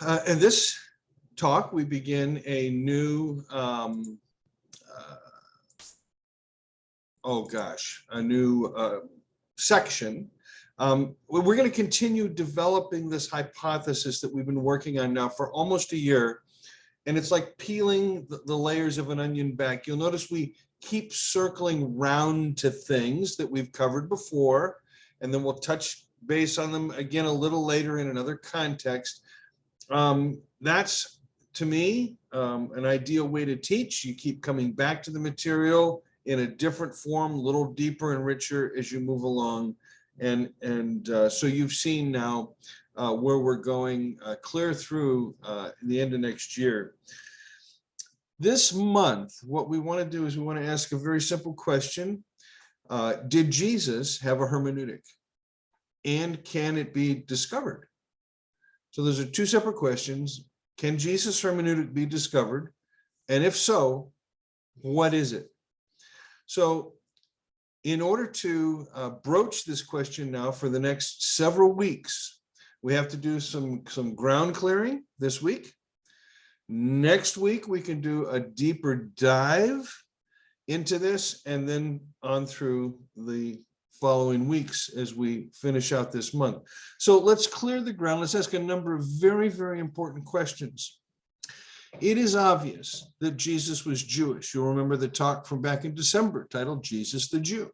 In this talk, we begin a new, a new section. We're going to continue developing this hypothesis that we've been working on now for almost a year. And it's like peeling the layers of an onion back. You'll notice we keep circling round to things that we've covered before, and then we'll touch base on them again a little later in another context. That's, to me, an ideal way to teach. You keep coming back to the material in a different form, a little deeper and richer as you move along. And so you've seen now where we're going clear through the end of next year. This month, what we want to do is we want to ask a very simple question. Did Jesus have a hermeneutic? And can it be discovered? So those are two separate questions. Can Jesus' hermeneutic be discovered? And if so, what is it? So in order to broach this question now for the next several weeks, we have to do some ground clearing this week. Next week, we can do a deeper dive into this, and then on through the following weeks as we finish out this month. So let's clear the ground. Let's ask a number of very, very important questions. It is obvious that Jesus was Jewish. You'll remember the talk from back in December titled Jesus the Jew.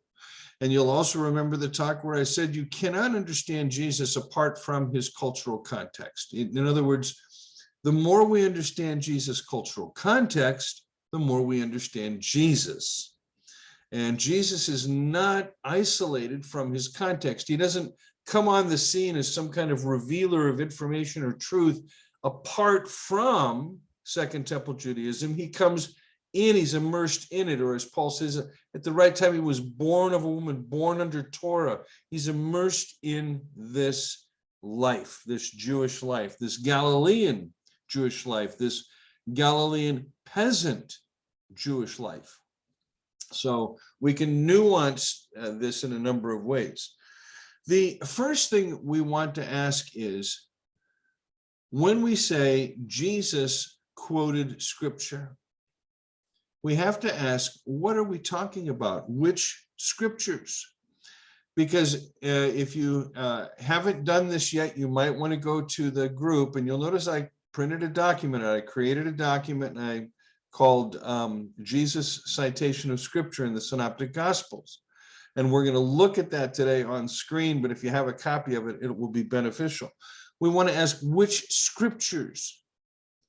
And you'll also remember the talk where I said you cannot understand Jesus apart from his cultural context. In other words, the more we understand Jesus' cultural context, the more we understand Jesus. And Jesus is not isolated from his context. He doesn't come on the scene as some kind of revealer of information or truth apart from Second Temple Judaism. He comes in, he's immersed in it, or as Paul says, at the right time, he was born of a woman, born under Torah. He's immersed in this life, this Jewish life, this Galilean Jewish life, this Galilean peasant Jewish life. So we can nuance this in a number of ways. The first thing we want to ask is, when we say Jesus quoted scripture, we have to ask, what are we talking about? Which scriptures? Because if you haven't done this yet, you might want to go to the group, and you'll notice I printed a document. I created a document, and I called Jesus Citation of Scripture in the Synoptic Gospels. And we're going to look at that today on screen, but if you have a copy of it, it will be beneficial. We want to ask which scriptures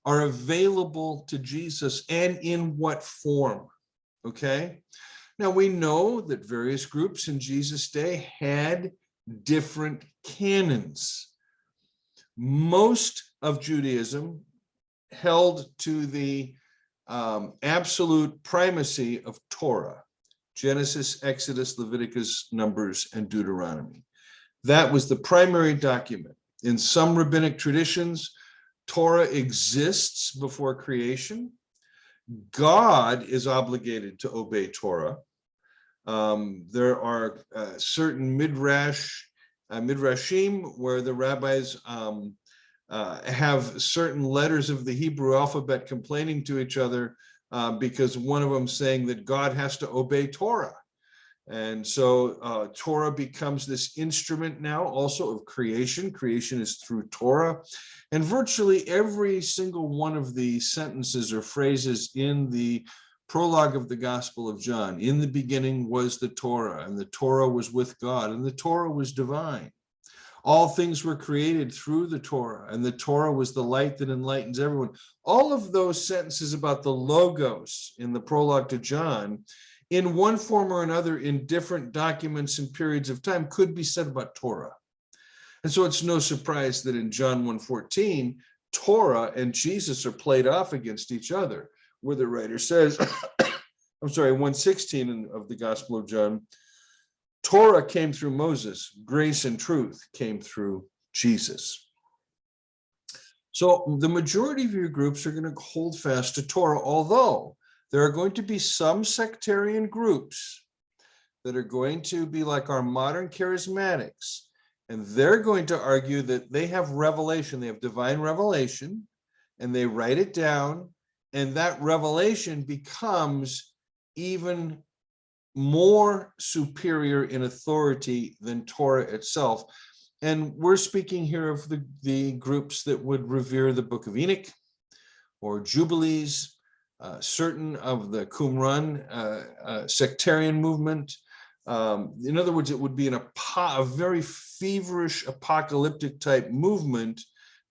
are available to Jesus and in what form, okay? Now, we know that various groups in Jesus' day had different canons. Most of Judaism held to the absolute primacy of Torah, Genesis, Exodus, Leviticus, Numbers, and Deuteronomy. That was the primary document. In some rabbinic traditions, Torah exists before creation. God is obligated to obey Torah. There are certain midrashim where the rabbis have certain letters of the Hebrew alphabet complaining to each other because one of them saying that God has to obey Torah. And so Torah becomes this instrument now also of creation. Creation is through Torah. And virtually every single one of the sentences or phrases in the prologue of the Gospel of John, in the beginning was the Torah, and the Torah was with God, and the Torah was divine. All things were created through the Torah, and the Torah was the light that enlightens everyone. All of those sentences about the Logos in the prologue to John, in one form or another, in different documents and periods of time, could be said about Torah. And so it's no surprise that in John 1:14, Torah and Jesus are played off against each other, where the writer says, 1:16 of the Gospel of John, Torah came through Moses, grace and truth came through Jesus. So the majority of your groups are going to hold fast to Torah, although there are going to be some sectarian groups that are going to be like our modern charismatics And they're going to argue that they have revelation, they have divine revelation, and they write it down, and that revelation becomes even more superior in authority than Torah itself. And we're speaking here of the groups that would revere the Book of Enoch or Jubilees, certain of the Qumran sectarian movement. In other words, it would be a very feverish apocalyptic type movement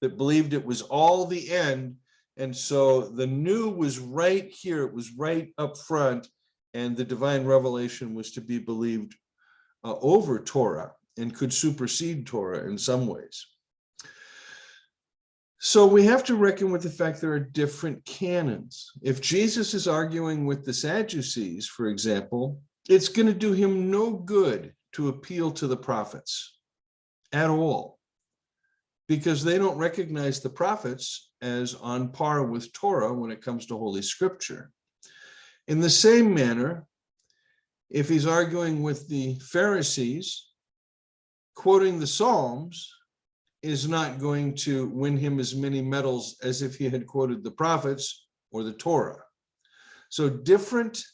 that believed it was all the end. And so the new was right here, it was right up front, and the divine revelation was to be believed over Torah and could supersede Torah in some ways. So we have to reckon with the fact there are different canons. If Jesus is arguing with the Sadducees, for example, it's going to do him no good to appeal to the prophets at all, because they don't recognize the prophets as on par with Torah when it comes to Holy Scripture. In the same manner, if he's arguing with the Pharisees, quoting the Psalms is not going to win him as many medals as if he had quoted the prophets or the Torah. So different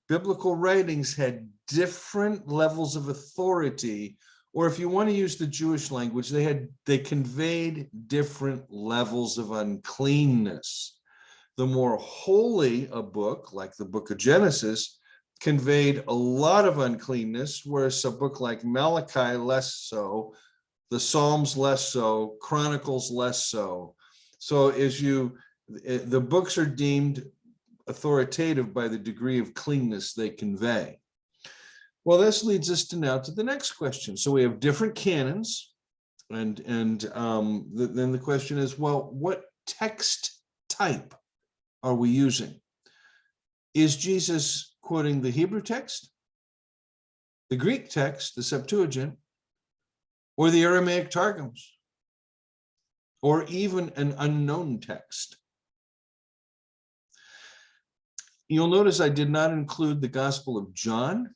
biblical writings had different levels of authority, or if you want to use the Jewish language, they conveyed different levels of uncleanness. The more holy a book, like the book of Genesis, conveyed a lot of uncleanness, whereas a book like Malachi less so, the Psalms less so, Chronicles less so. So the books are deemed authoritative by the degree of cleanness they convey. Well, this leads us now to the next question. So we have different canons, and then the question is, well, what text type are we using? Is Jesus quoting the Hebrew text, the Greek text, the Septuagint, or the Aramaic Targums, or even an unknown text? You'll notice I did not include the Gospel of John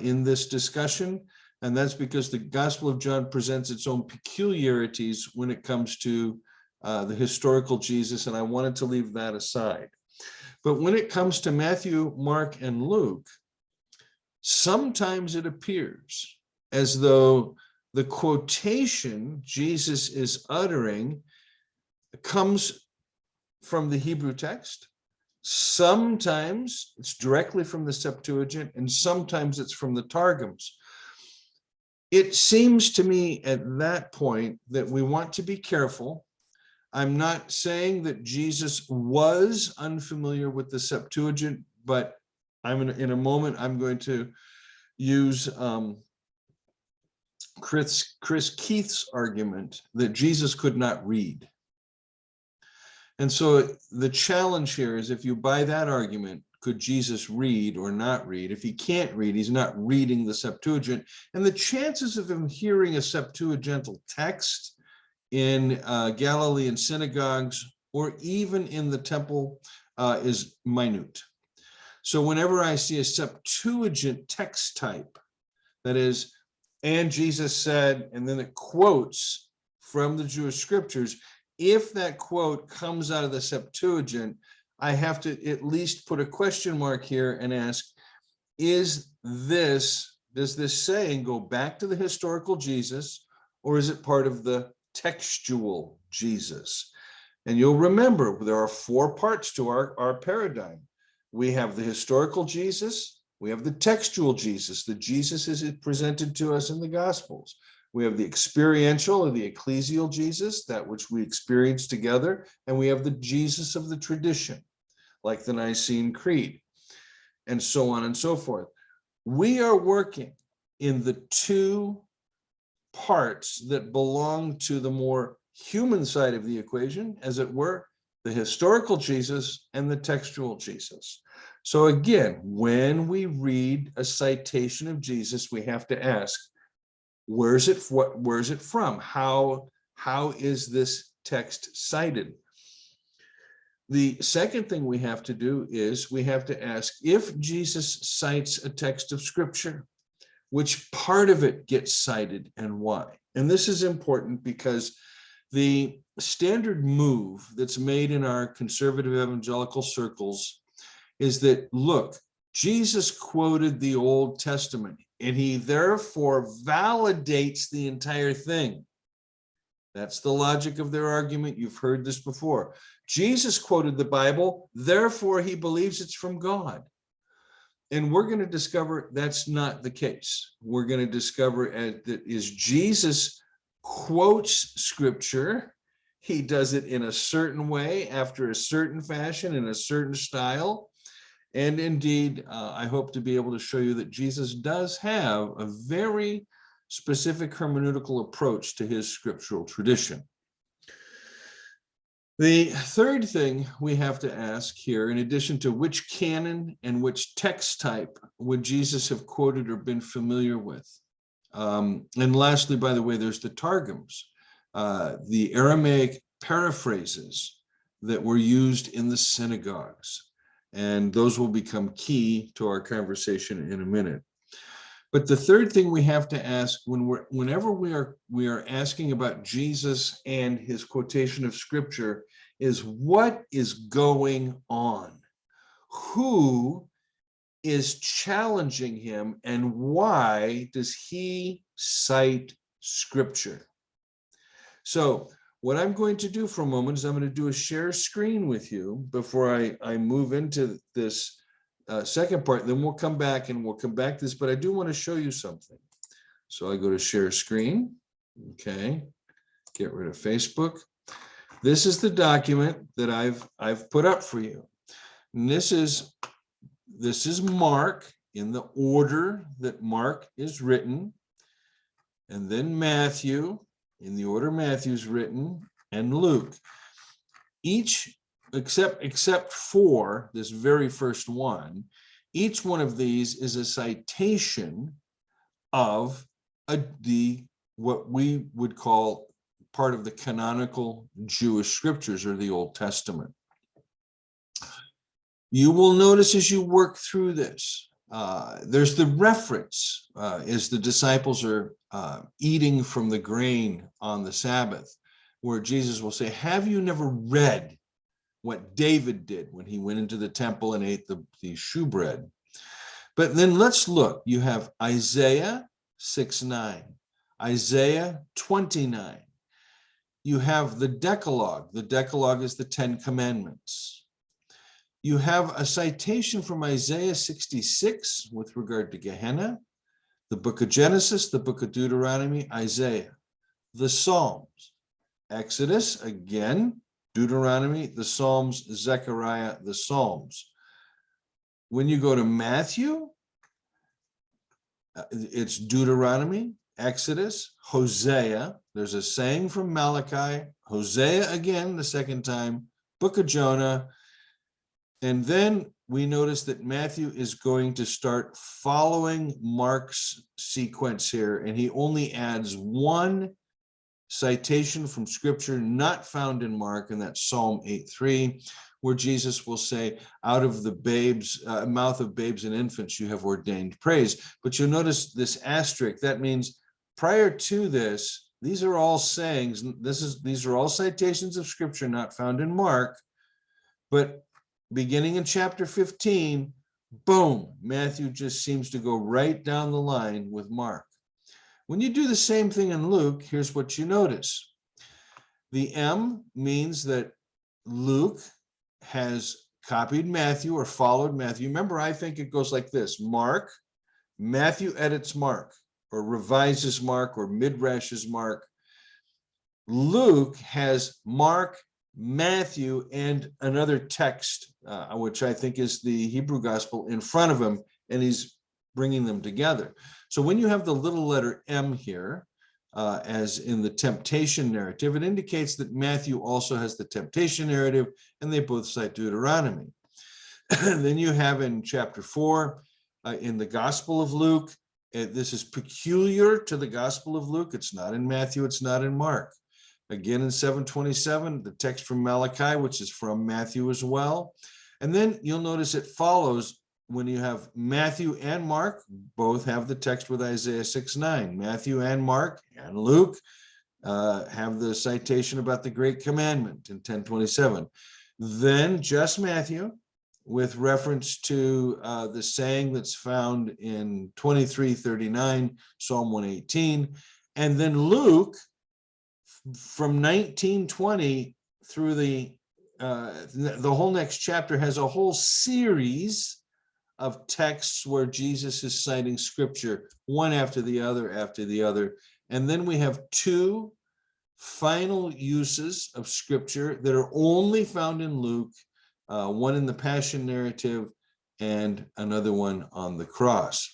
in this discussion, and that's because the Gospel of John presents its own peculiarities when it comes to the historical Jesus, and I wanted to leave that aside. But when it comes to Matthew, Mark, and Luke, sometimes it appears as though the quotation Jesus is uttering comes from the Hebrew text. Sometimes it's directly from the Septuagint, and sometimes it's from the Targums. It seems to me at that point that we want to be careful. I'm not saying that Jesus was unfamiliar with the Septuagint, but in a moment, I'm going to use Chris Keith's argument that Jesus could not read. And so the challenge here is, if you buy that argument, could Jesus read or not read? If he can't read, he's not reading the Septuagint. And the chances of him hearing a Septuagintal text in Galilean synagogues or even in the temple is minute. So whenever I see a Septuagint text type, that is, and Jesus said, and then it quotes from the Jewish scriptures, if that quote comes out of the Septuagint, I have to at least put a question mark here and ask, does this saying go back to the historical Jesus, or is it part of the textual Jesus? And you'll remember there are four parts to our paradigm. We have the historical Jesus, we have the textual Jesus, the Jesus is presented to us in the Gospels. We have the experiential or the ecclesial Jesus, that which we experience together, and we have the Jesus of the tradition, like the Nicene Creed, and so on and so forth. We are working in the two parts that belong to the more human side of the equation, as it were, the historical Jesus and the textual Jesus. So again, when we read a citation of Jesus, we have to ask, where's it from? How is this text cited? The second thing we have to do is we have to ask, if Jesus cites a text of scripture, which part of it gets cited and why. And this is important because the standard move that's made in our conservative evangelical circles is that, look, Jesus quoted the Old Testament, and he therefore validates the entire thing. That's the logic of their argument. You've heard this before. Jesus quoted the Bible, therefore he believes it's from God. And we're going to discover that's not the case. We're going to discover that as Jesus quotes scripture, he does it in a certain way, after a certain fashion, in a certain style. And indeed, I hope to be able to show you that Jesus does have a very specific hermeneutical approach to his scriptural tradition. The third thing we have to ask here, in addition to which canon and which text type would Jesus have quoted or been familiar with? And lastly, by the way, there's the Targums, the Aramaic paraphrases that were used in the synagogues. And those will become key to our conversation in a minute. But the third thing we have to ask whenever we are asking about Jesus and his quotation of scripture is, what is going on? Who is challenging him, and why does he cite scripture? So what I'm going to do for a moment is I'm going to do a share screen with you before I move into this second part. Then we'll come back to this, but I do want to show you something. So I go to share screen. Okay, get rid of Facebook. This is the document that I've put up for you. And this is Mark in the order that Mark is written, and then Matthew in the order Matthew's written, and Luke. Each, except for this very first one, each one of these is a citation of what we would call part of the canonical Jewish scriptures, or the Old Testament. You will notice as you work through this, there's the reference as the disciples are eating from the grain on the Sabbath, where Jesus will say, have you never read what David did when he went into the temple and ate the shewbread? But then let's look. You have Isaiah 6:9, Isaiah 29. You have the Decalogue. The Decalogue is the 10 Commandments. You have a citation from Isaiah 66 with regard to Gehenna, the book of Genesis, the book of Deuteronomy, Isaiah, the Psalms, Exodus, again, Deuteronomy, the Psalms, Zechariah, the Psalms. When you go to Matthew, it's Deuteronomy, Exodus, Hosea. There's a saying from Malachi, Hosea again, the second time, book of Jonah. And then we notice that Matthew is going to start following Mark's sequence here, and he only adds one citation from scripture not found in Mark, and that's Psalm 8:3, where Jesus will say, out of the mouth of babes and infants you have ordained praise. But you'll notice this asterisk. That means prior to this, these are all sayings. These are all citations of scripture not found in Mark, but beginning in chapter 15, boom, Matthew just seems to go right down the line with Mark. When you do the same thing in Luke, here's what you notice. The M means that Luke has copied Matthew or followed Matthew. Remember, I think it goes like this. Mark, Matthew edits Mark, or revises Mark, or midrashes Mark. Luke has Mark, Matthew, and another text, which I think is the Hebrew gospel, in front of him, and he's bringing them together. So when you have the little letter M here, as in the temptation narrative, it indicates that Matthew also has the temptation narrative, and they both cite Deuteronomy. Then you have in chapter 4, in the Gospel of Luke, this is peculiar to the Gospel of Luke. It's not in Matthew, it's not in Mark. Again, in 7:27, the text from Malachi, which is from Matthew as well. And then you'll notice it follows when you have Matthew and Mark, both have the text with Isaiah 6:9. Matthew and Mark and Luke have the citation about the Great Commandment in 10:27. Then just Matthew, with reference to the saying that's found in 23:39, Psalm 118. And then Luke, from 19:20 through the whole next chapter, has a whole series of texts where Jesus is citing scripture, one after the other. And then we have two final uses of scripture that are only found in Luke, one in the Passion narrative and another one on the cross.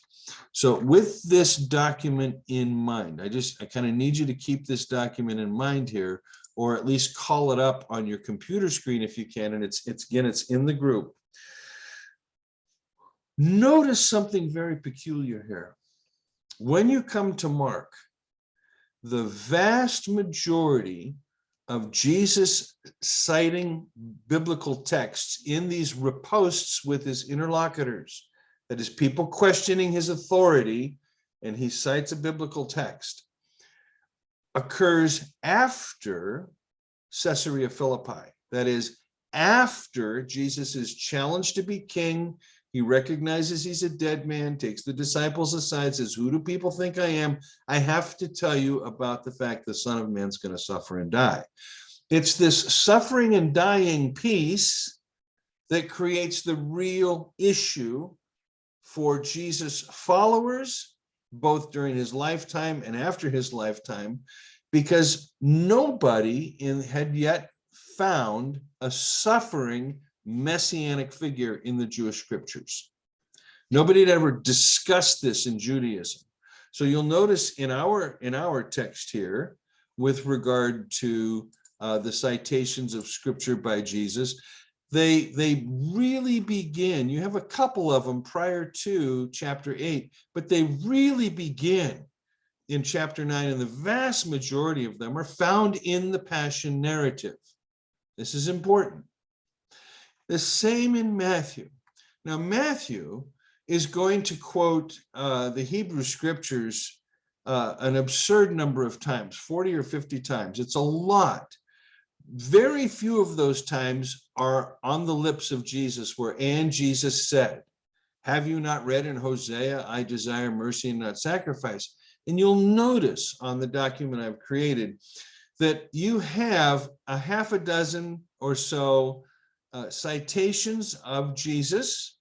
So with this document in mind, I kind of need you to keep this document in mind here, or at least call it up on your computer screen if you can. And it's in the group. Notice something very peculiar here. When you come to Mark, the vast majority of Jesus citing biblical texts in these riposts with his interlocutors, that is, people questioning his authority, and he cites a biblical text, occurs after Caesarea Philippi. That is, after Jesus is challenged to be king. He recognizes he's a dead man, takes the disciples aside, says, "Who do people think I am? I have to tell you about the fact the Son of Man's going to suffer and die." It's this suffering and dying piece that creates the real issue for Jesus' followers, both during his lifetime and after his lifetime, because nobody had yet found a suffering messianic figure in the Jewish scriptures. Nobody had ever discussed this in Judaism. So you'll notice in our text here, with regard to the citations of scripture by Jesus, they really begin. You have a couple of them prior to chapter 8, but they really begin in chapter 9, and the vast majority of them are found in the Passion narrative. This is important. The same in Matthew. Now, Matthew is going to quote the Hebrew scriptures an absurd number of times, 40 or 50 times. It's a lot. Very few of those times are on the lips of Jesus, where "and Jesus said," "Have you not read in Hosea, I desire mercy and not sacrifice?" And you'll notice on the document I've created that you have a half a dozen or so citations of Jesus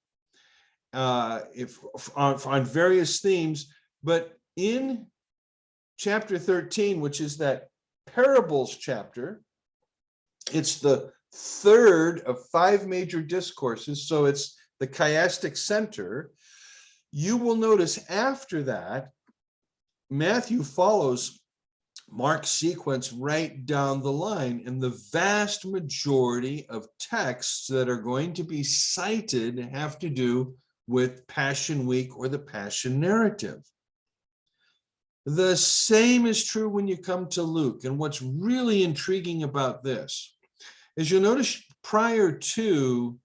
on various themes, but in chapter 13, which is that parables chapter, it's the third of 5 major discourses, so it's the chiastic center. You will notice after that, Matthew follows Mark's sequence right down the line, and the vast majority of texts that are going to be cited have to do with Passion Week or the Passion narrative. The same is true when you come to Luke. And what's really intriguing about this is you'll notice prior to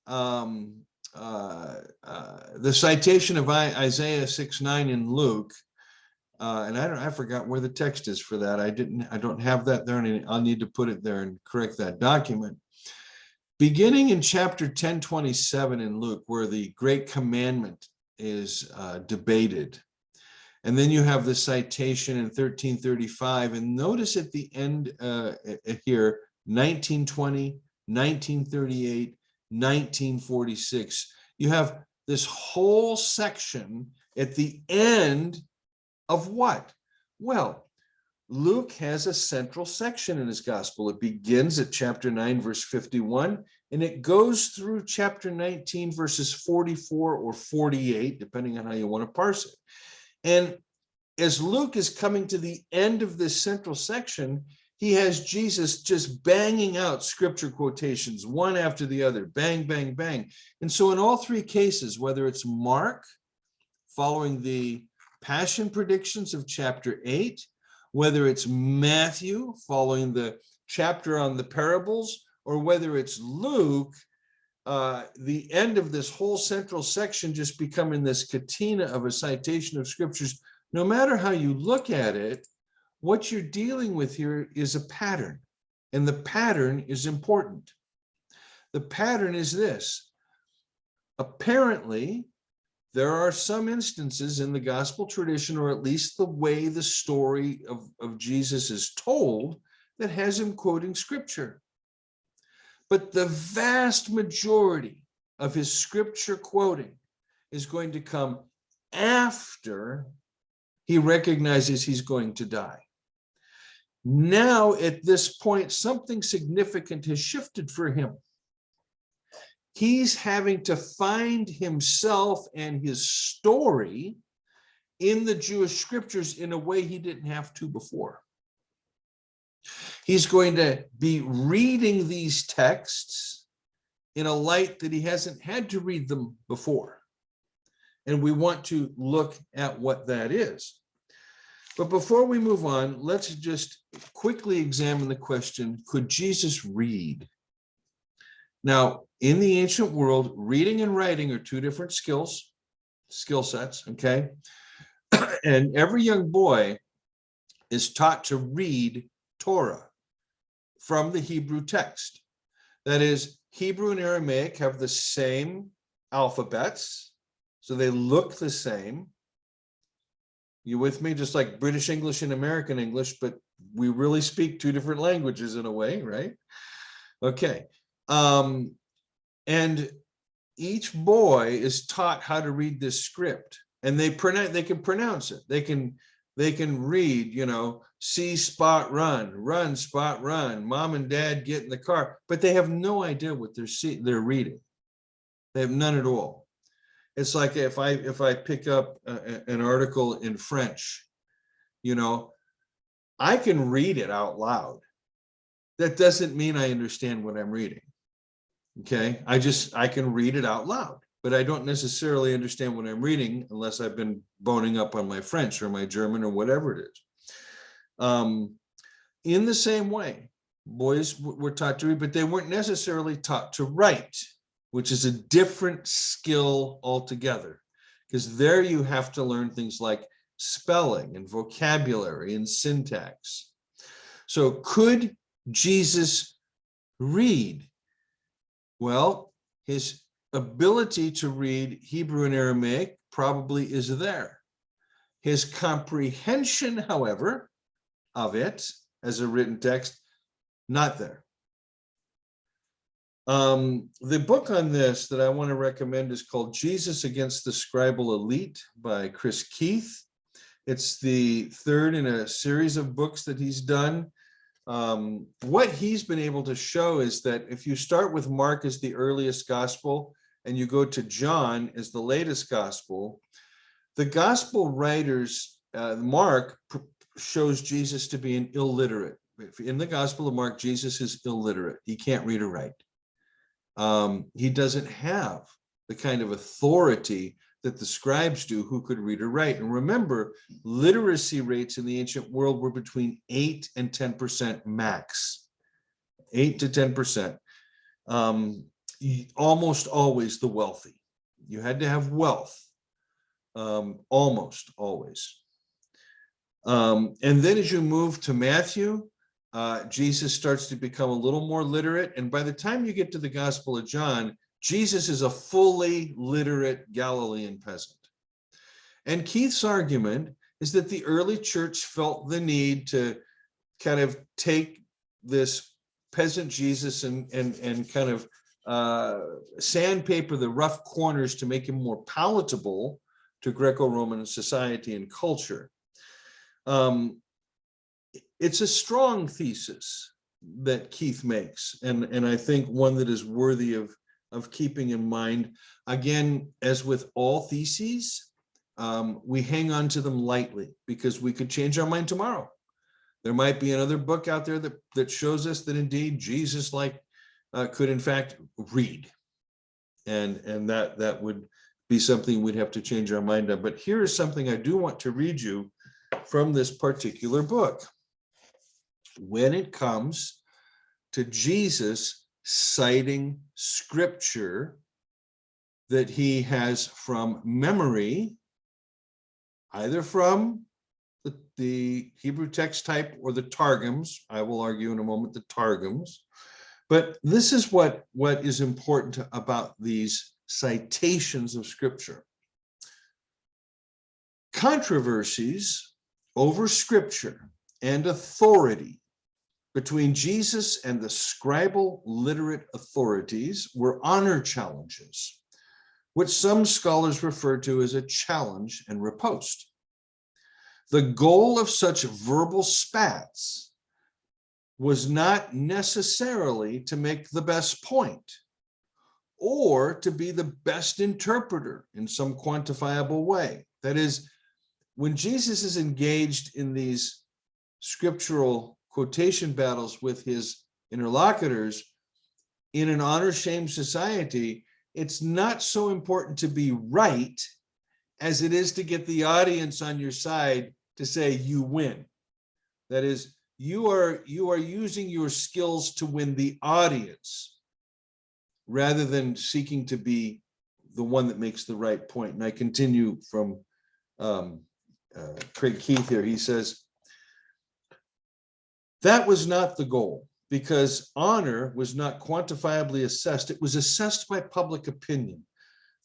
the citation of Isaiah 6:9 in Luke, and I forgot where the text is for that. I don't have that there, and I'll need to put it there and correct that document. Beginning in chapter 10:27 in Luke, where the Great Commandment is debated. And then you have the citation in 13:35, and notice at the end here, 19:20, 19:38, 19:46. You have this whole section at the end of what? Well, Luke has a central section in his gospel. It begins at chapter 9, verse 51, and it goes through chapter 19, verses 44 or 48, depending on how you want to parse it. And as Luke is coming to the end of this central section, he has Jesus just banging out scripture quotations, one after the other, bang, bang, bang. And so in all 3 cases, whether it's Mark following the Passion predictions of chapter 8, whether it's Matthew following the chapter on the parables, or whether it's Luke the end of this whole central section just becoming this katina of a citation of scriptures, no matter how you look at it, what you're dealing with here is a pattern, and the pattern is important. The pattern is this. Apparently, there are some instances in the gospel tradition, or at least the way the story of Jesus is told, that has him quoting scripture. But the vast majority of his scripture quoting is going to come after he recognizes he's going to die. Now, at this point, something significant has shifted for him. He's having to find himself and his story in the Jewish scriptures in a way he didn't have to before. He's going to be reading these texts in a light that he hasn't had to read them before. And we want to look at what that is. But before we move on, let's just quickly examine the question, could Jesus read? Now, in the ancient world, reading and writing are two different skill sets, okay? And every young boy is taught to read Torah from the Hebrew text. That is, Hebrew and Aramaic have the same alphabets, so they look the same. You with me? Just like British English and American English, but we really speak two different languages in a way, right? Okay. And each boy is taught how to read this script, and they can pronounce it. They can read, you know, see spot run, run spot run, mom and dad get in the car, but they have no idea what they're reading. They have none at all. It's like if I pick up an article in French, you know, I can read it out loud. That doesn't mean I understand what I'm reading. Okay, I can read it out loud, but I don't necessarily understand what I'm reading unless I've been boning up on my French or my German or whatever it is. In the same way, boys were taught to read, but they weren't necessarily taught to write, which is a different skill altogether, because there you have to learn things like spelling and vocabulary and syntax. So could Jesus read? Well, his ability to read Hebrew and Aramaic probably is there. His comprehension, however, of it as a written text, not there. The book on this that I want to recommend is called Jesus Against the Scribal Elite by Chris Keith. It's the third in a series of books that he's done. What he's been able to show is that if you start with Mark as the earliest gospel and you go to John as the latest gospel, the gospel writers, Mark shows Jesus to be an illiterate. In the Gospel of Mark, Jesus is illiterate. He can't read or write. He doesn't have the kind of authority that the scribes do who could read or write. And remember, literacy rates in the ancient world were between 8 and 10% max. 8 to 10%. Almost always the wealthy. You had to have wealth. Almost always. And then as you move to Matthew, Jesus starts to become a little more literate. And by the time you get to the Gospel of John, Jesus is a fully literate Galilean peasant. And Keith's argument is that the early church felt the need to kind of take this peasant Jesus and kind of sandpaper the rough corners to make him more palatable to Greco-Roman society and culture. It's a strong thesis that Keith makes, and I think one that is worthy of keeping in mind. Again, as with all theses, we hang on to them lightly because we could change our mind tomorrow. There might be another book out there that shows us that indeed Jesus could in fact read, and that would be something we'd have to change our mind on. But here is something I do want to read you from this particular book. When it comes to Jesus citing scripture that he has from memory, either from the Hebrew text type or the Targums. I will argue in a moment the Targums. But this is what is important about these citations of scripture. Controversies over scripture and authority between Jesus and the scribal literate authorities were honor challenges, which some scholars refer to as a challenge and riposte. The goal of such verbal spats was not necessarily to make the best point or to be the best interpreter in some quantifiable way. That is, when Jesus is engaged in these scriptural quotation battles with his interlocutors in an honor-shame society, it's not so important to be right as it is to get the audience on your side to say you win. That is, you are using your skills to win the audience rather than seeking to be the one that makes the right point. And I continue from Craig Keith here. He says, that was not the goal, because honor was not quantifiably assessed. It was assessed by public opinion.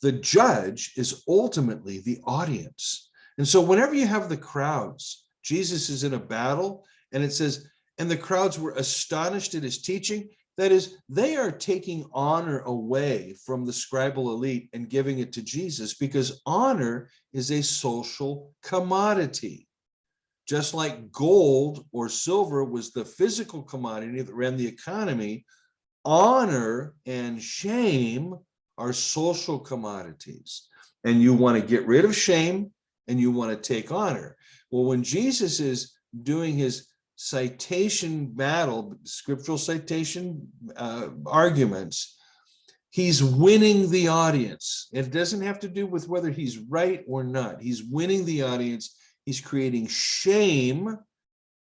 The judge is ultimately the audience. And so whenever you have the crowds, Jesus is in a battle, and it says, and the crowds were astonished at his teaching. That is, they are taking honor away from the scribal elite and giving it to Jesus, because honor is a social commodity. Just like gold or silver was the physical commodity that ran the economy, honor and shame are social commodities. And you want to get rid of shame and you want to take honor. Well, when Jesus is doing his citation battle, scriptural citation arguments, he's winning the audience. It doesn't have to do with whether he's right or not. He's winning the audience. He's creating shame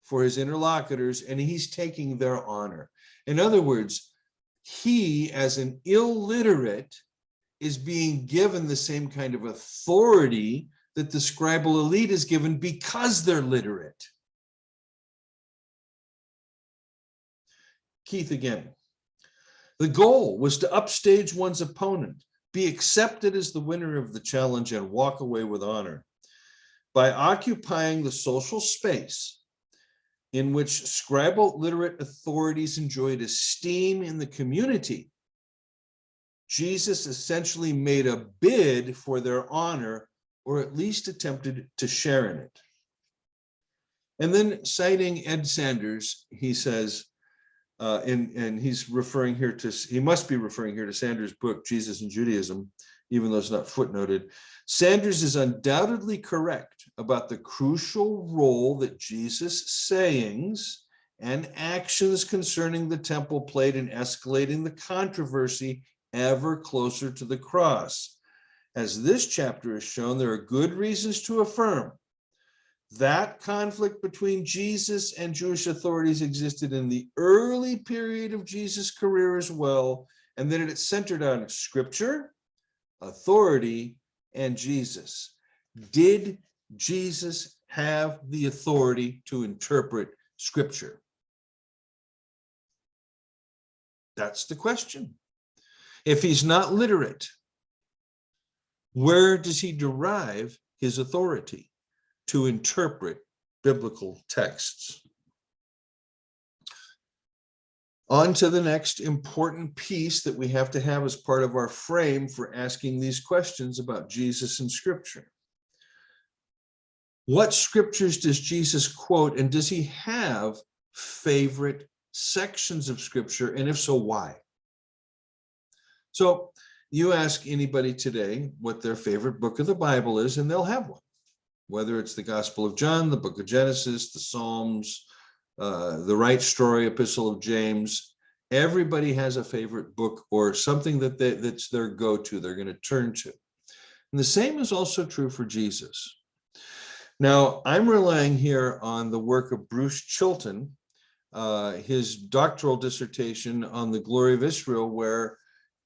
for his interlocutors, and he's taking their honor. In other words, he, as an illiterate, is being given the same kind of authority that the scribal elite is given because they're literate. Keith again. The goal was to upstage one's opponent, be accepted as the winner of the challenge, and walk away with honor. By occupying the social space in which scribal literate authorities enjoyed esteem in the community, Jesus essentially made a bid for their honor, or at least attempted to share in it. And then, citing Ed Sanders, he says, and he's referring here to, he must be referring here to Sanders' book, Jesus and Judaism, even though it's not footnoted. Sanders is undoubtedly correct about the crucial role that Jesus' sayings and actions concerning the temple played in escalating the controversy ever closer to the cross. As this chapter has shown, there are good reasons to affirm that conflict between Jesus and Jewish authorities existed in the early period of Jesus' career as well, and that it centered on scripture, authority, and Jesus. Did Jesus have the authority to interpret scripture? That's the question. If he's not literate, where does he derive his authority to interpret biblical texts? On to the next important piece that we have to have as part of our frame for asking these questions about Jesus and Scripture. What scriptures does Jesus quote, and does he have favorite sections of Scripture, and if so, why? So you ask anybody today what their favorite book of the Bible is, and they'll have one. Whether it's the Gospel of John, the book of Genesis, the Psalms, the Right Story, Epistle of James, everybody has a favorite book or something that's their go-to, they're going to turn to. And the same is also true for Jesus. Now, I'm relying here on the work of Bruce Chilton, his doctoral dissertation on the glory of Israel, where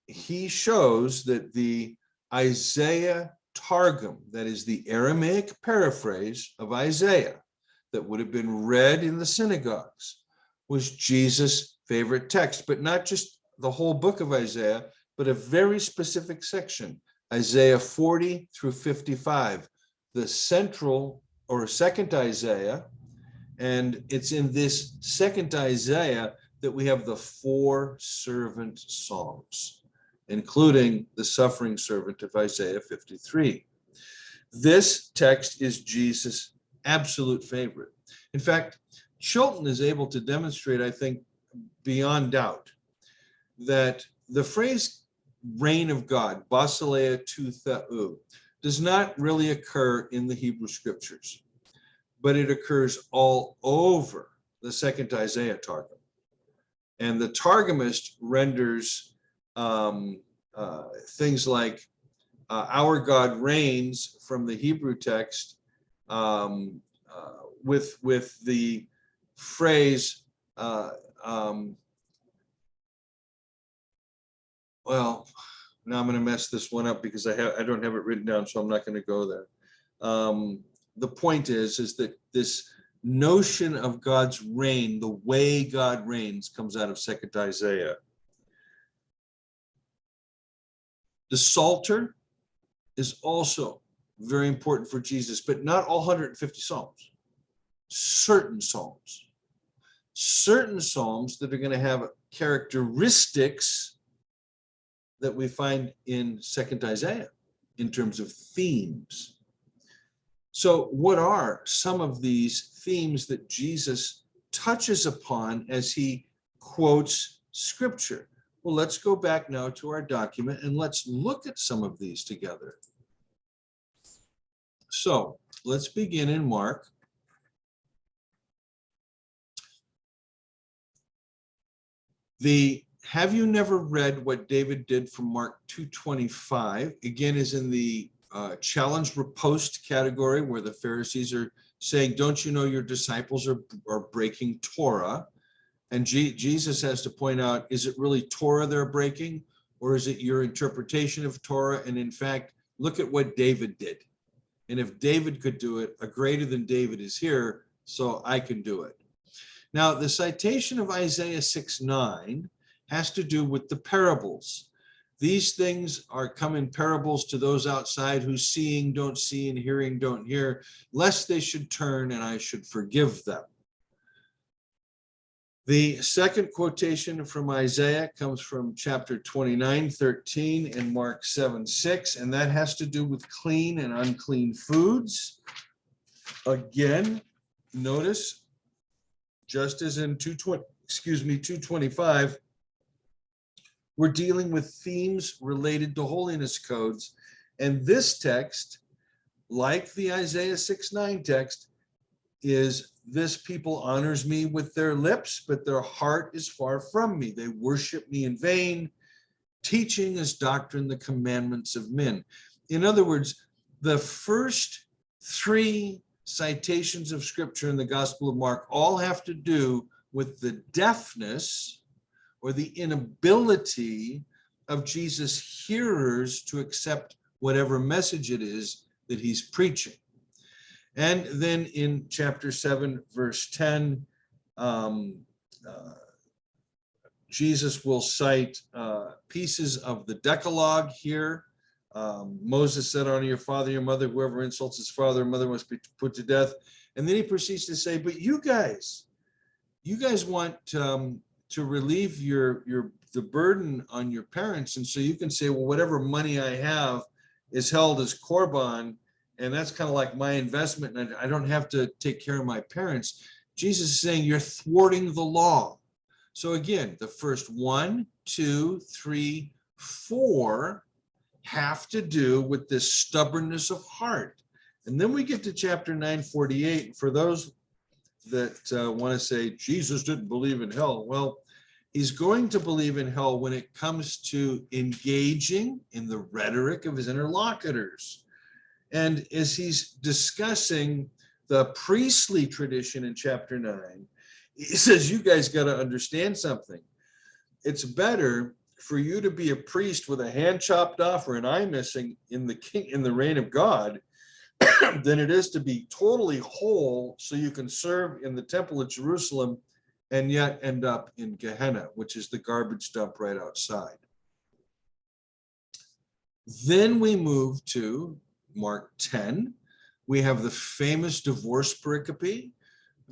he shows that the Isaiah Targum, that is the Aramaic paraphrase of Isaiah that would have been read in the synagogues, was Jesus' favorite text, but not just the whole book of Isaiah, but a very specific section, Isaiah 40 through 55, the central or second Isaiah. And it's in this second Isaiah that we have the 4 servant songs, including the suffering servant of Isaiah 53. This text is Jesus' absolute favorite. In fact, Chilton is able to demonstrate, I think, beyond doubt, that the phrase reign of God, basileia tou theou, does not really occur in the Hebrew scriptures, but it occurs all over the second Isaiah Targum. And the Targumist renders things like our God reigns from the Hebrew text with the phrase, well, now I'm going to mess this one up because I don't have it written down, so I'm not going to go there. The point is that this notion of God's reign, the way God reigns, comes out of second Isaiah. The Psalter is also very important for Jesus, but not all 150 Psalms. Certain Psalms that are going to have characteristics that we find in second Isaiah in terms of themes. So what are some of these themes that Jesus touches upon as he quotes scripture? Well, let's go back now to our document and let's look at some of these together. So let's begin in Mark. The have you never read what David did from Mark 2:25, again, is in the challenge riposte category, where the Pharisees are saying, don't you know your disciples are breaking Torah? And Jesus has to point out, is it really Torah they're breaking, or is it your interpretation of Torah? And in fact, look at what David did. And if David could do it, a greater than David is here, so I can do it. Now, the citation of Isaiah 6:9 has to do with the parables. These things come in parables to those outside who seeing don't see and hearing don't hear, lest they should turn and I should forgive them. The second quotation from Isaiah comes from chapter 29:13 and Mark 7:6, and that has to do with clean and unclean foods. Again, notice, just as in 225, we're dealing with themes related to holiness codes. And this text, like the Isaiah 6:9 text, is this people honors me with their lips, but their heart is far from me. They worship me in vain, teaching as doctrine the commandments of men. In other words, the first 3 citations of scripture in the Gospel of Mark all have to do with the deafness or the inability of Jesus' hearers to accept whatever message it is that he's preaching. And then in chapter 7, verse 10, Jesus will cite pieces of the Decalogue here. Moses said, honor your father, your mother, whoever insults his father or mother must be put to death. And then he proceeds to say, but you guys want to relieve the burden on your parents. And so you can say, well, whatever money I have is held as korban, and that's kind of like my investment, and I don't have to take care of my parents. Jesus is saying you're thwarting the law. So again, the first 1, 2, 3, 4 have to do with this stubbornness of heart. And then we get to chapter 9:48. For those that want to say Jesus didn't believe in hell, well, he's going to believe in hell when it comes to engaging in the rhetoric of his interlocutors. And as he's discussing the priestly tradition in chapter 9, He says, you guys got to understand something. It's better for you to be a priest with a hand chopped off or an eye missing in the reign of God than it is to be totally whole so you can serve in the temple of Jerusalem and yet end up in Gehenna, which is the garbage dump right outside. Then we move to Mark 10. We have the famous divorce pericope.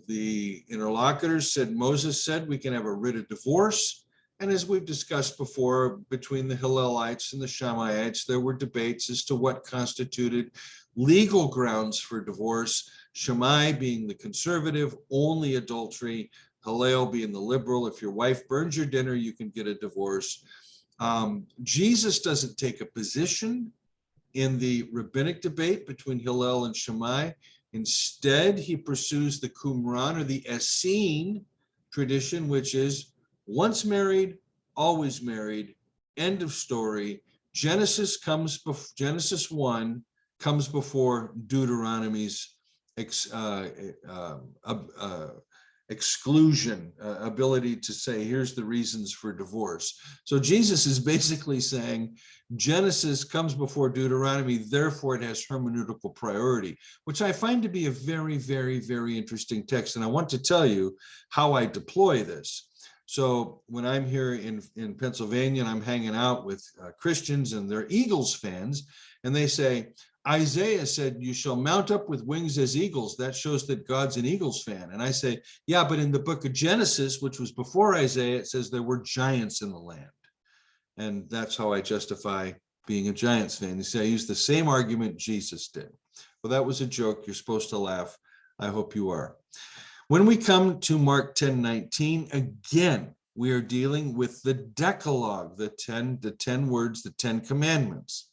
The interlocutors said, Moses said we can have a writ of divorce. And as we've discussed before, between the Hillelites and the Shammaites, there were debates as to what constituted legal grounds for divorce. Shammai being the conservative, only adultery. Hillel being the liberal. If your wife burns your dinner, you can get a divorce. Jesus doesn't take a position in the rabbinic debate between Hillel and Shammai. Instead, he pursues the Qumran, or the Essene tradition, which is once married, always married, end of story. Genesis 1 comes before Deuteronomy's exclusion, ability to say, here's the reasons for divorce. So Jesus is basically saying Genesis comes before Deuteronomy, therefore it has hermeneutical priority, which I find to be a very, very, very interesting text. And I want to tell you how I deploy this. So when I'm here in Pennsylvania and I'm hanging out with Christians and they're Eagles fans, and they say, Isaiah said, you shall mount up with wings as eagles. That shows that God's an Eagles fan. And I say, yeah, but in the book of Genesis, which was before Isaiah, it says there were giants in the land. And that's how I justify being a Giants fan. They say I use the same argument Jesus did. Well, that was a joke. You're supposed to laugh. I hope you are. When we come to Mark 10:19, again, we are dealing with the Decalogue, the 10 words, the 10 commandments.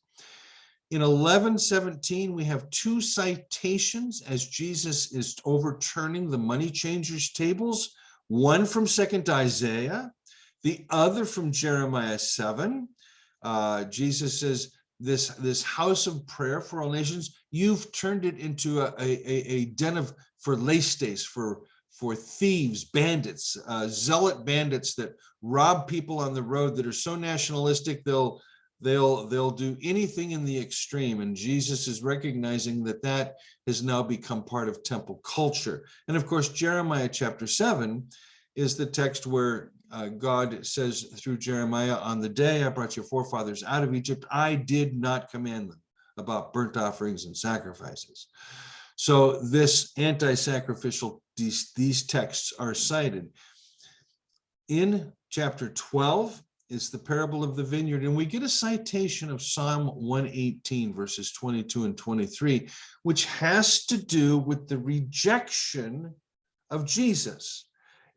In 11:17, we have two citations as Jesus is overturning the money changers' tables, one from 2nd Isaiah, the other from Jeremiah 7. Jesus says, this house of prayer for all nations, you've turned it into a den for laestes, for thieves, bandits, zealot bandits that rob people on the road, that are so nationalistic they'll do anything in the extreme. And Jesus is recognizing that that has now become part of temple culture. And of course, Jeremiah chapter 7 is the text where God says through Jeremiah, on the day I brought your forefathers out of Egypt, I did not command them about burnt offerings and sacrifices. So this anti-sacrificial, these texts are cited. In chapter 12 is the parable of the vineyard, and we get a citation of Psalm 118, verses 22 and 23, which has to do with the rejection of Jesus.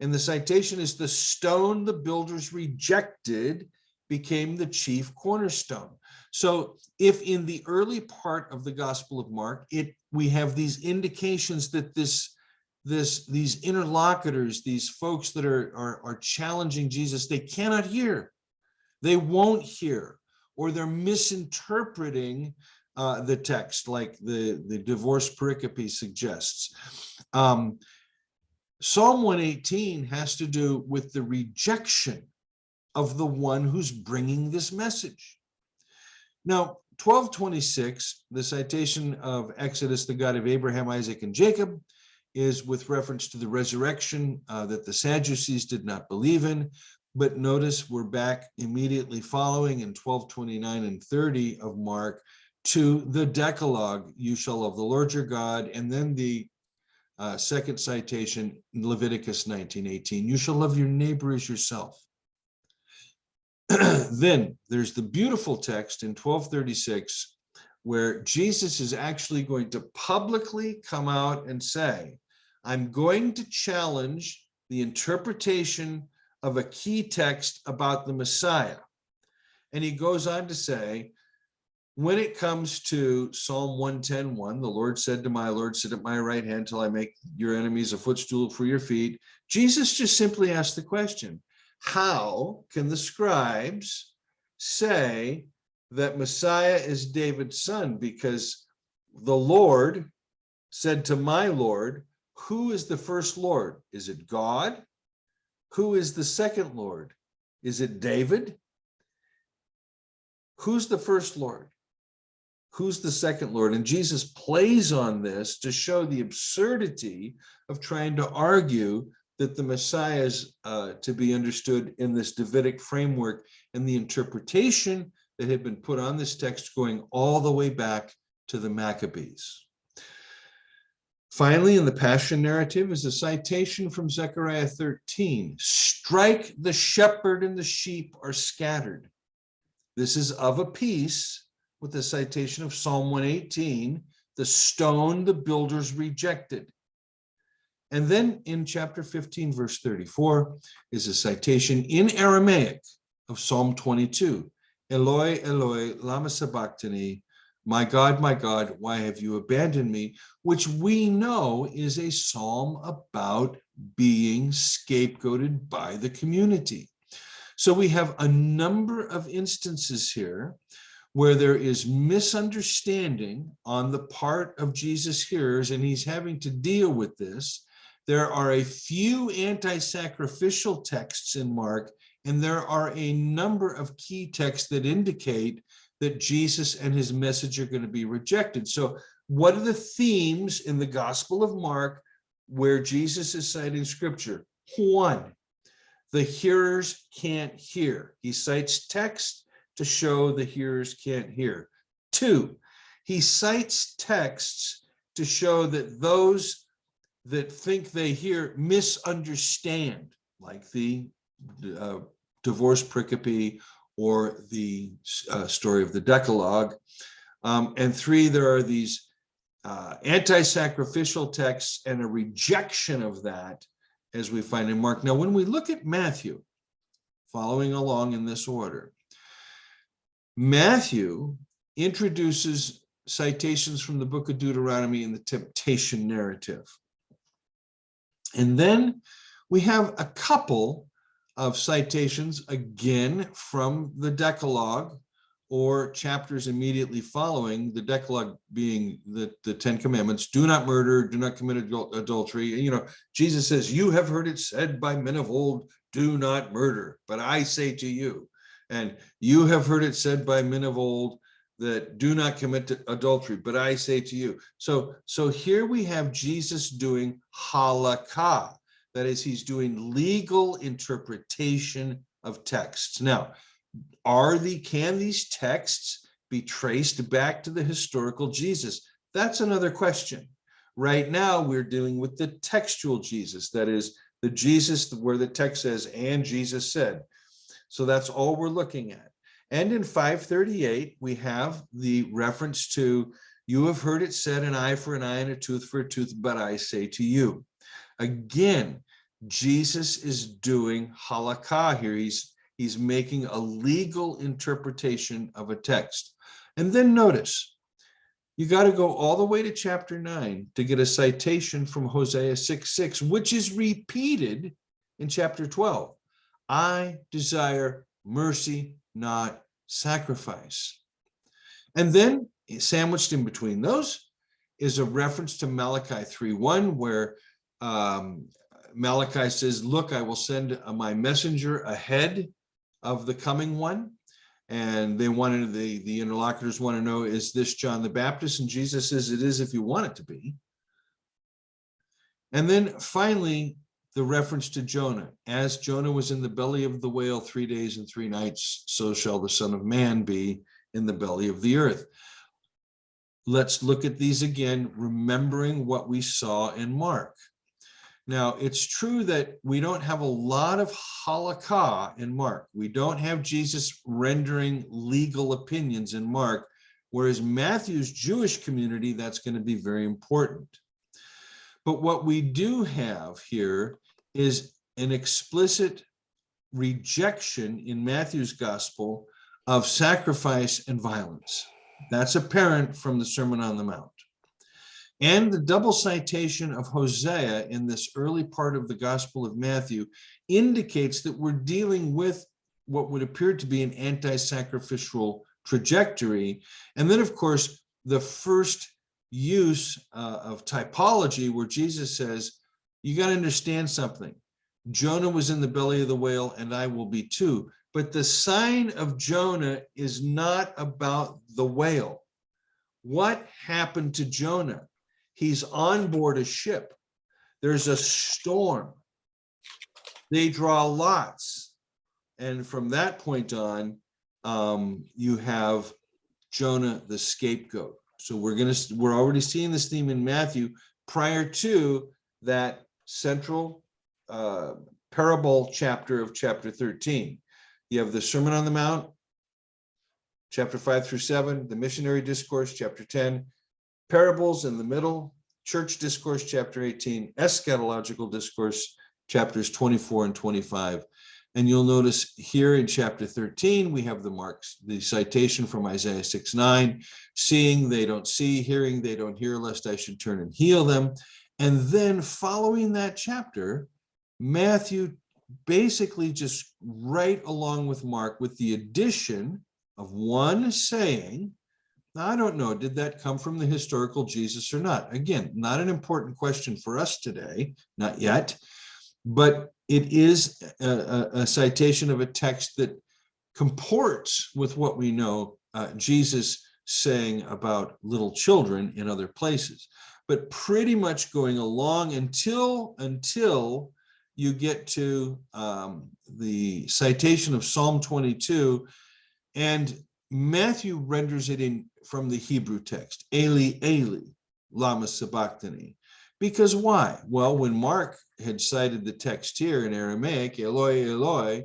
And the citation is, the stone the builders rejected became the chief cornerstone. So if in the early part of the Gospel of Mark, we have these indications that these interlocutors, these folks that are challenging Jesus, they cannot hear, they won't hear, or they're misinterpreting the text, like the divorce pericope suggests. Psalm 118 has to do with the rejection of the one who's bringing this message. Now, 12:26, the citation of Exodus, the God of Abraham, Isaac, and Jacob, is with reference to the resurrection that the Sadducees did not believe in. But notice we're back immediately following in 12:29 and 30 of Mark to the Decalogue, you shall love the Lord your God, and then the second citation, Leviticus 19:18, you shall love your neighbor as yourself. Then there's the beautiful text in 12:36 where Jesus is actually going to publicly come out and say, I'm going to challenge the interpretation of a key text about the Messiah. And he goes on to say, when it comes to Psalm 110:1, the Lord said to my Lord, sit at my right hand till I make your enemies a footstool for your feet. Jesus just simply asked the question, how can the scribes say that Messiah is David's son? Because the Lord said to my Lord, Who is the first Lord? Is it God? Who is the second Lord? Is it David? Who's the first Lord? Who's the second Lord? And Jesus plays on this to show the absurdity of trying to argue that the Messiah is to be understood in this Davidic framework and the interpretation that had been put on this text going all the way back to the Maccabees. Finally, in the Passion narrative is a citation from Zechariah 13. Strike the shepherd and the sheep are scattered. This is of a piece with the citation of Psalm 118, the stone the builders rejected. And then in chapter 15, verse 34, is a citation in Aramaic of Psalm 22. Eloi, Eloi, lama sabachthani, my God, why have you abandoned me? Which we know is a psalm about being scapegoated by the community. So we have a number of instances here where there is misunderstanding on the part of Jesus' hearers, and he's having to deal with this. There are a few anti-sacrificial texts in Mark, and there are a number of key texts that indicate that Jesus and his message are going to be rejected. So what are the themes in the Gospel of Mark where Jesus is citing scripture? One, the hearers can't hear. He cites text to show the hearers can't hear. Two, he cites texts to show that those that think they hear misunderstand, like the divorce pericope or the story of the Decalogue. And three, there are these anti-sacrificial texts and a rejection of that, as we find in Mark. Now, when we look at Matthew, following along in this order, Matthew introduces citations from the book of Deuteronomy in the temptation narrative. And then we have a couple of citations, again, from the Decalogue or chapters immediately following the Decalogue, being the Ten Commandments. Do not murder, do not commit adultery. You know, Jesus says, you have heard it said by men of old, do not murder, but I say to you. And you have heard it said by men of old that do not commit adultery, but I say to you. So here we have Jesus doing halakha. That is, he's doing legal interpretation of texts. Now, can these texts be traced back to the historical Jesus? That's another question. Right now, we're dealing with the textual Jesus. That is, the Jesus where the text says, and Jesus said. So that's all we're looking at. And in 538, we have the reference to, you have heard it said, an eye for an eye and a tooth for a tooth, but I say to you. Again, Jesus is doing halakha here. He's making a legal interpretation of a text. And then notice, you got to go all the way to chapter 9 to get a citation from Hosea 6:6, which is repeated in chapter 12. I desire mercy, not sacrifice. And then sandwiched in between those is a reference to Malachi 3:1, where Malachi says, look, I will send my messenger ahead of the coming one. And they wanted, the interlocutors want to know, is this John the Baptist? And Jesus says, it is if you want it to be. And then finally, the reference to Jonah. As Jonah was in the belly of the whale 3 days and 3 nights, so shall the Son of Man be in the belly of the earth. Let's look at these again, remembering what we saw in Mark. Now, it's true that we don't have a lot of halakha in Mark. We don't have Jesus rendering legal opinions in Mark, whereas Matthew's Jewish community, that's going to be very important. But what we do have here is an explicit rejection in Matthew's gospel of sacrifice and violence. That's apparent from the Sermon on the Mount. And the double citation of Hosea in this early part of the Gospel of Matthew indicates that we're dealing with what would appear to be an anti-sacrificial trajectory. And then, of course, the first use of typology where Jesus says, you got to understand something. Jonah was in the belly of the whale, and I will be too. But the sign of Jonah is not about the whale. What happened to Jonah? He's on board a ship. There's a storm. They draw lots. And from that point on, you have Jonah the scapegoat. So we're already seeing this theme in Matthew prior to that central parable chapter of chapter 13. You have the Sermon on the Mount, chapter 5 through 7, the missionary discourse, chapter 10, parables in the middle, church discourse, chapter 18, eschatological discourse, chapters 24 and 25. And you'll notice here in chapter 13, we have the citation from Isaiah 6:9, seeing they don't see, hearing they don't hear, lest I should turn and heal them. And then following that chapter, Matthew basically just right along with Mark with the addition of one saying, now I don't know, did that come from the historical Jesus or not? Again, not an important question for us today, not yet, but it is a citation of a text that comports with what we know Jesus saying about little children in other places, but pretty much going along until you get to the citation of Psalm 22, and Matthew renders it in from the Hebrew text, Eli, Eli, lama sabachthani. Because why? Well, when Mark had cited the text here in Aramaic, Eloi, Eloi,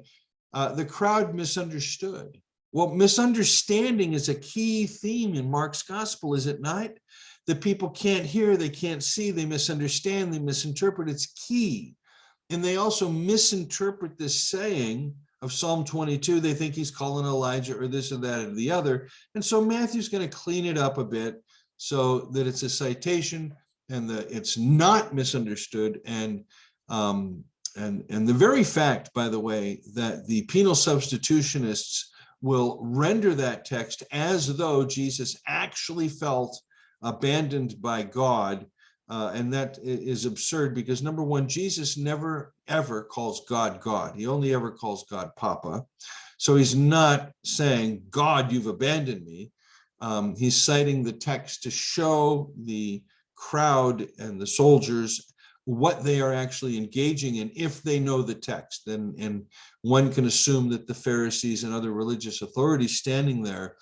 the crowd misunderstood. Well, misunderstanding is a key theme in Mark's gospel, is it not? The people can't hear, they can't see, they misunderstand, they misinterpret. It's key. And they also misinterpret this saying of Psalm 22. They think he's calling Elijah or this or that or the other. And so Matthew's going to clean it up a bit so that it's a citation and it's not misunderstood. And the very fact, by the way, that the penal substitutionists will render that text as though Jesus actually felt abandoned by God, and that is absurd because, number one, Jesus never, ever calls God God. He only ever calls God Papa. So he's not saying, God, you've abandoned me. He's citing the text to show the crowd and the soldiers what they are actually engaging in if they know the text. And one can assume that the Pharisees and other religious authorities standing there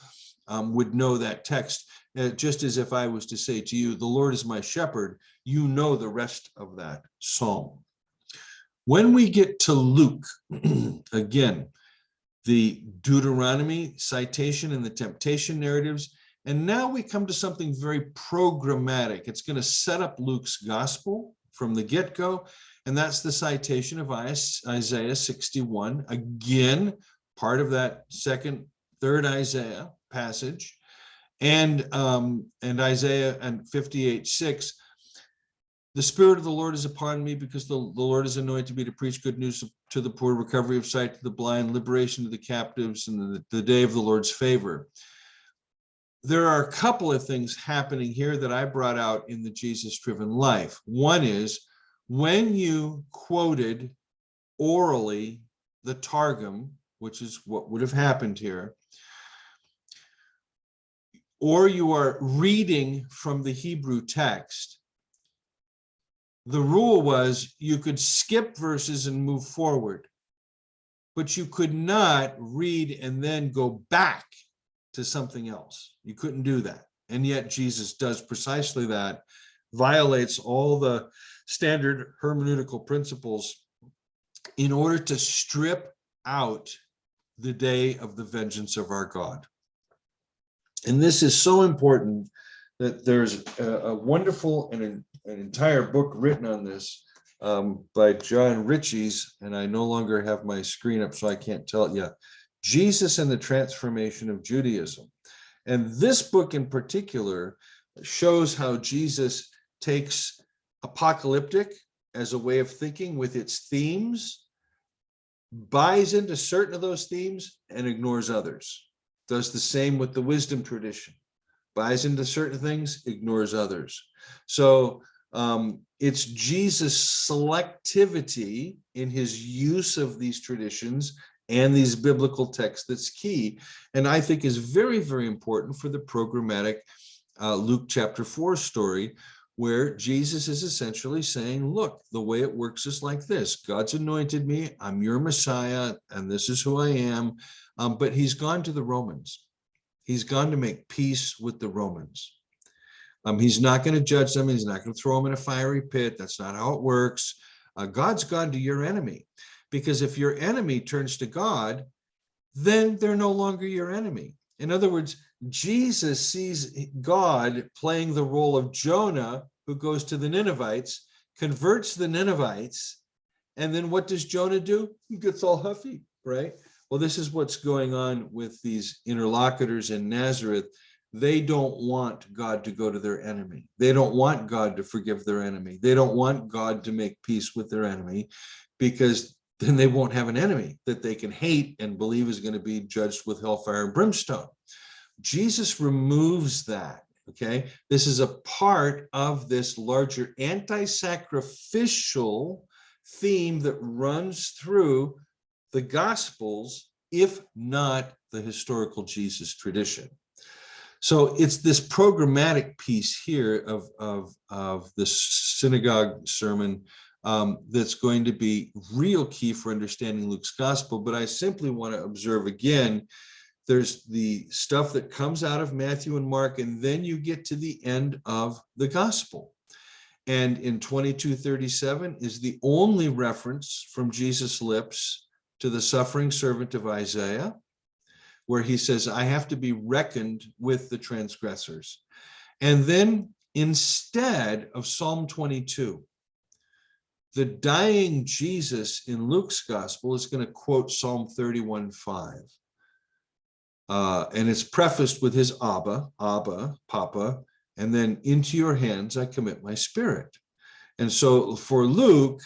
would know that text. Just as if I was to say to you, the Lord is my shepherd, you know the rest of that psalm. When we get to Luke, again, the Deuteronomy citation and the temptation narratives, and now we come to something very programmatic. It's going to set up Luke's gospel from the get-go, and that's the citation of Isaiah 61, again, part of that third Isaiah passage. And Isaiah and 58:6, the Spirit of the Lord is upon me because the Lord is anointed me to preach good news to the poor, recovery of sight to the blind, liberation to the captives, and the day of the Lord's favor. There are a couple of things happening here that I brought out in the Jesus-driven life. One is when you quoted orally the Targum, which is what would have happened here, or you are reading from the Hebrew text, the rule was you could skip verses and move forward, but you could not read and then go back to something else. You couldn't do that. And yet Jesus does precisely that, violates all the standard hermeneutical principles in order to strip out the day of the vengeance of our God. And this is so important that there's a wonderful and an entire book written on this by John Ritchie's, and I no longer have my screen up, so I can't tell it yet. Jesus and the Transformation of Judaism. And this book in particular shows how Jesus takes apocalyptic as a way of thinking with its themes, buys into certain of those themes, and ignores others. Does the same with the wisdom tradition, buys into certain things, ignores others. So it's Jesus' selectivity in his use of these traditions and these biblical texts that's key, and I think is very, very important for the programmatic Luke chapter 4 story, where Jesus is essentially saying, look, the way it works is like this. God's anointed me, I'm your Messiah, and this is who I am. But he's gone to the Romans. He's gone to make peace with the Romans. He's not going to judge them. He's not going to throw them in a fiery pit. That's not how it works. God's gone to your enemy, because if your enemy turns to God, then they're no longer your enemy. In other words, Jesus sees God playing the role of Jonah, who goes to the Ninevites, converts the Ninevites, and then what does Jonah do? He gets all huffy, right? Well, this is what's going on with these interlocutors in Nazareth. They don't want God to go to their enemy. They don't want God to forgive their enemy. They don't want God to make peace with their enemy, because then they won't have an enemy that they can hate and believe is going to be judged with hellfire and brimstone. Jesus removes that, okay? This is a part of this larger anti-sacrificial theme that runs through the Gospels, if not the historical Jesus tradition. So it's this programmatic piece here of this synagogue sermon that's going to be real key for understanding Luke's gospel. But I simply want to observe again, there's the stuff that comes out of Matthew and Mark, and then you get to the end of the gospel. And in 22:37 is the only reference from Jesus' lips to the suffering servant of Isaiah, where he says, I have to be reckoned with the transgressors. And then instead of Psalm 22, the dying Jesus in Luke's gospel is going to quote Psalm 31:5. And it's prefaced with his Abba, Papa, and then into your hands I commit my spirit. And so for Luke,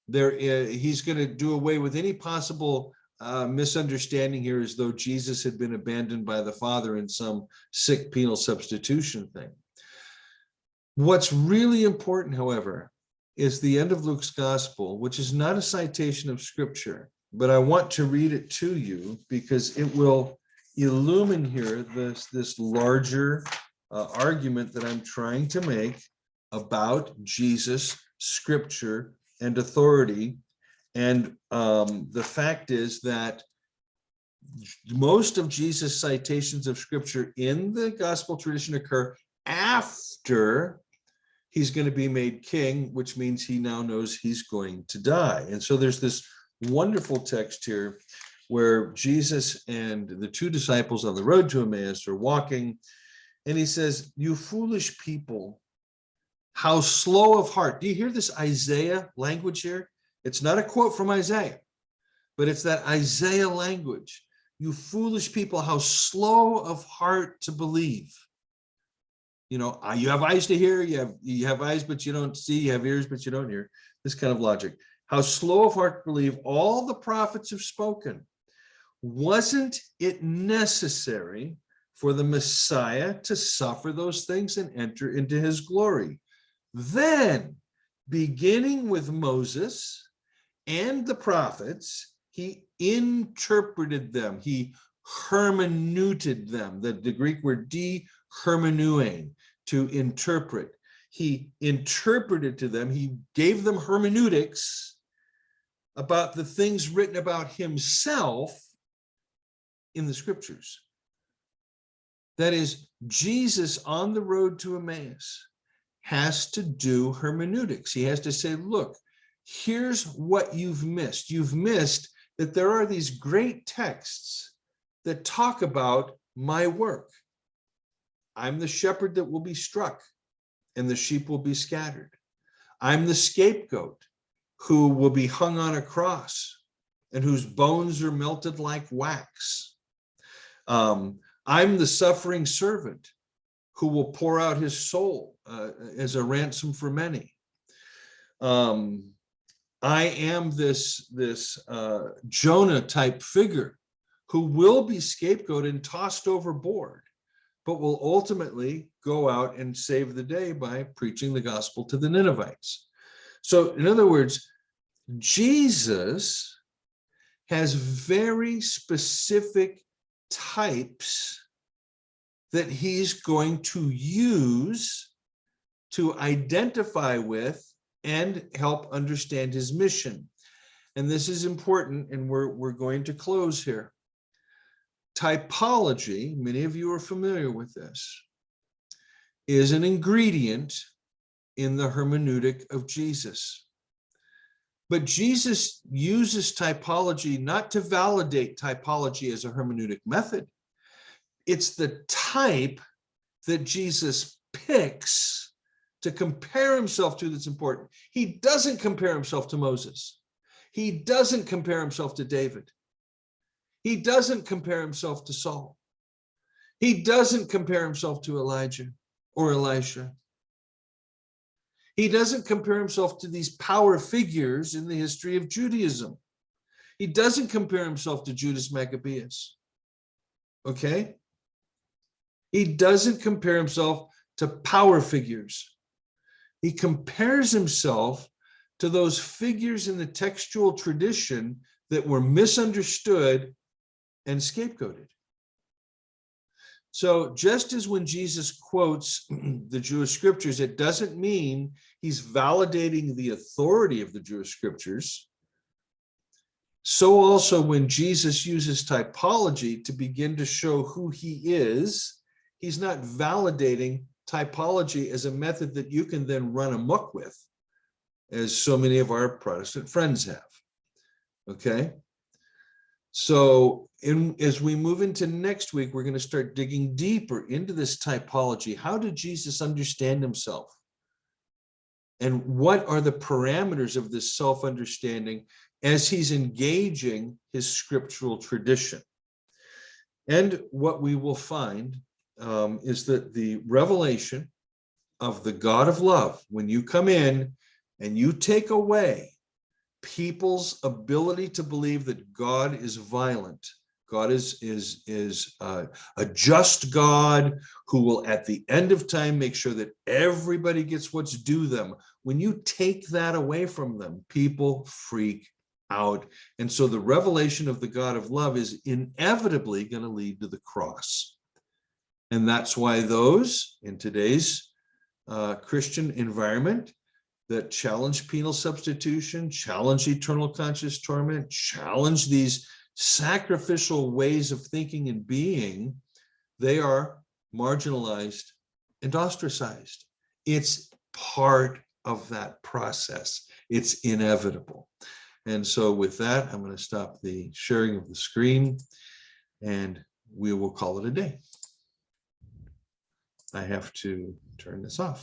he's going to do away with any possible misunderstanding here, as though Jesus had been abandoned by the Father in some sick penal substitution thing. What's really important, however, is the end of Luke's gospel, which is not a citation of scripture, but I want to read it to you because it will illumine here this larger argument that I'm trying to make about Jesus, scripture, and authority. And the fact is that most of Jesus' citations of scripture in the gospel tradition occur after he's going to be made king, which means he now knows he's going to die. And so there's this wonderful text here where Jesus and the two disciples on the road to Emmaus are walking, and he says, you foolish people, how slow of heart. Do you hear this Isaiah language here? It's not a quote from Isaiah, but it's that Isaiah language. You foolish people, how slow of heart to believe. You know, you have eyes to hear, you have eyes, but you don't see, you have ears, but you don't hear. This kind of logic. How slow of heart to believe all the prophets have spoken. Wasn't it necessary for the Messiah to suffer those things and enter into his glory? Then, beginning with Moses and the prophets, he interpreted them. He hermeneuted them. The Greek word hermeneuein, to interpret. He interpreted to them. He gave them hermeneutics about the things written about himself in the scriptures. That is, Jesus on the road to Emmaus has to do hermeneutics. He has to say, look, here's what you've missed. You've missed that there are these great texts that talk about my work. I'm the shepherd that will be struck, and the sheep will be scattered. I'm the scapegoat who will be hung on a cross and whose bones are melted like wax. I'm the suffering servant who will pour out his soul as a ransom for many. I am this Jonah type figure who will be scapegoated and tossed overboard. but will ultimately go out and save the day by preaching the gospel to the Ninevites. So in other words, Jesus has very specific types that he's going to use to identify with and help understand his mission. And this is important, and we're going to close here. Typology, many of you are familiar with this, is an ingredient in the hermeneutic of Jesus. But Jesus uses typology not to validate typology as a hermeneutic method. It's the type that Jesus picks to compare himself to that's important. He doesn't compare himself to Moses. He doesn't compare himself to David. He doesn't compare himself to Saul. He doesn't compare himself to Elijah or Elisha. He doesn't compare himself to these power figures in the history of Judaism. He doesn't compare himself to Judas Maccabeus. Okay? He doesn't compare himself to power figures. He compares himself to those figures in the textual tradition that were misunderstood and scapegoated. So just as when Jesus quotes the Jewish scriptures, it doesn't mean he's validating the authority of the Jewish scriptures. So also when Jesus uses typology to begin to show who he is, he's not validating typology as a method that you can then run amok with, as so many of our Protestant friends have. Okay? So as we move into next week, we're going to start digging deeper into this typology. How did Jesus understand himself? And what are the parameters of this self-understanding as he's engaging his scriptural tradition? And what we will find is that the revelation of the God of love, when you come in and you take away people's ability to believe that God is violent, God is a just God who will at the end of time make sure that everybody gets what's due them. When you take that away from them, people freak out. And so the revelation of the God of love is inevitably going to lead to the cross. And that's why those in today's Christian environment that challenge penal substitution, challenge eternal conscious torment, challenge these sacrificial ways of thinking and being, they are marginalized and ostracized. It's part of that process. It's inevitable. And so with that, I'm going to stop the sharing of the screen and we will call it a day. I have to turn this off.